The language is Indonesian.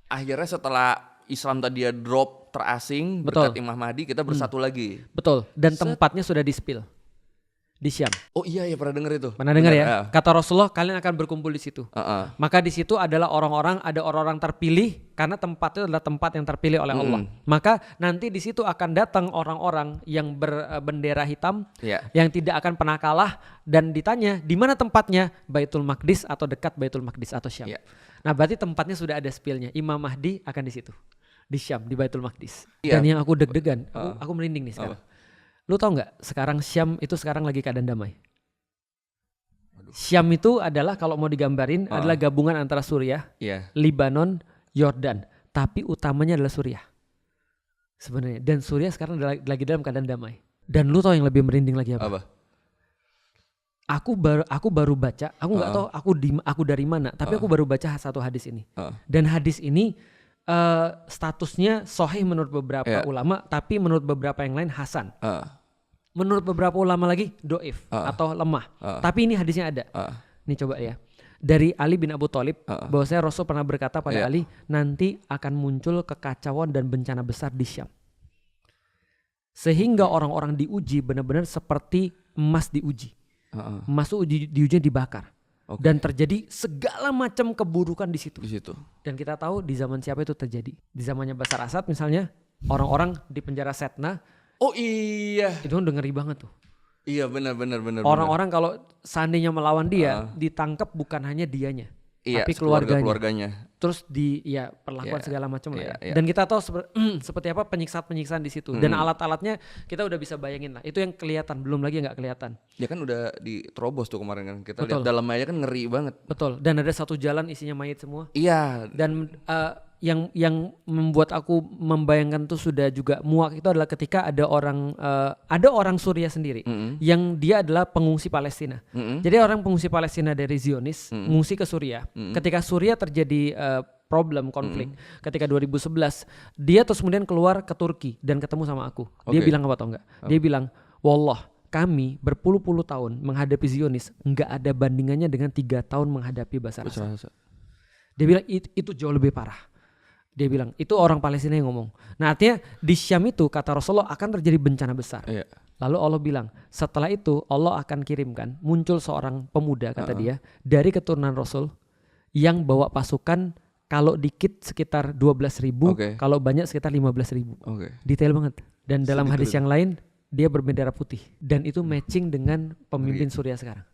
Akhirnya setelah Islam tadi drop terasing, Betul. berkat Imam Mahdi kita bersatu lagi. Betul. Dan tempatnya sudah di-spill di Syam. Oh iya ya, pernah denger itu. Pernah dengar ya? Benar, Kata Rasulullah, kalian akan berkumpul di situ. Maka di situ adalah ada orang-orang terpilih karena tempat itu adalah tempat yang terpilih oleh Allah. Maka nanti di situ akan datang orang-orang yang berbendera hitam, yang tidak akan pernah kalah, dan ditanya di mana tempatnya, Baitul Maqdis atau dekat Baitul Maqdis atau Syam. Nah, berarti tempatnya sudah ada spillnya. Imam Mahdi akan di situ, di Syam, di Baitul Maqdis. Dan yang aku deg-degan, aku merinding nih sekarang. Lu tau nggak sekarang Syam itu sekarang lagi keadaan damai. Syam itu adalah kalau mau digambarin adalah gabungan antara Suriah, Libanon, Yordan, tapi utamanya adalah Suriah sebenarnya. Dan Suriah sekarang lagi dalam keadaan damai. Dan lu tau yang lebih merinding lagi apa? Aku baru baca, aku nggak tahu aku dari mana, tapi aku baru baca satu hadis ini. Dan hadis ini statusnya sahih menurut beberapa ulama, tapi menurut beberapa yang lain hasan. Menurut beberapa ulama lagi doif atau lemah. Tapi ini hadisnya ada. Nih coba ya. Dari Ali bin Abu Thalib, bahwasanya Rasul pernah berkata pada Ali, nanti akan muncul kekacauan dan bencana besar di Syam. Sehingga orang-orang diuji benar-benar seperti emas diuji. Emas itu diuji dibakar. Dan terjadi segala macam keburukan di situ. Dan kita tahu di zaman siapa itu terjadi. Di zamannya Bashar Assad misalnya, orang-orang di penjara Setna. Oh iya. Itu udah ngeri banget tuh. Iya benar. Orang-orang kalau seandainya melawan dia, ditangkap bukan hanya dianya, tapi keluarganya. Terus perlakuan segala macam lah. Dan kita tahu seperti apa penyiksaan di situ. Dan alat-alatnya kita udah bisa bayangin lah. Itu yang kelihatan, belum lagi yang nggak kelihatan. Ya kan udah diterobos tuh kemarin kan. Kita lihat dalamnya kan ngeri banget. Betul. Dan ada satu jalan isinya mayit semua. Iya. Dan yang membuat aku membayangkan tuh sudah juga muak itu adalah ketika ada orang Suriah sendiri yang dia adalah pengungsi Palestina. Jadi orang pengungsi Palestina dari Zionis mengungsi ke Suriah. Ketika Suriah terjadi problem konflik ketika 2011, dia terus kemudian keluar ke Turki dan ketemu sama aku. Dia bilang apa tau enggak? Dia bilang, "Wallah, kami berpuluh-puluh tahun menghadapi Zionis, enggak ada bandingannya dengan 3 tahun menghadapi Bashar Assad." Dia bilang itu jauh lebih parah. Dia bilang, itu orang Palestina yang ngomong. Nah artinya di Syam itu kata Rasulullah akan terjadi bencana besar. Lalu Allah bilang, setelah itu Allah akan kirimkan, muncul seorang pemuda kata dia, dari keturunan Rasul, yang bawa pasukan kalau dikit sekitar 12.000, kalau banyak sekitar 15.000. Detail banget. Dan dalam hadis yang lain, dia berbendera putih. Dan itu matching dengan pemimpin Suriah sekarang.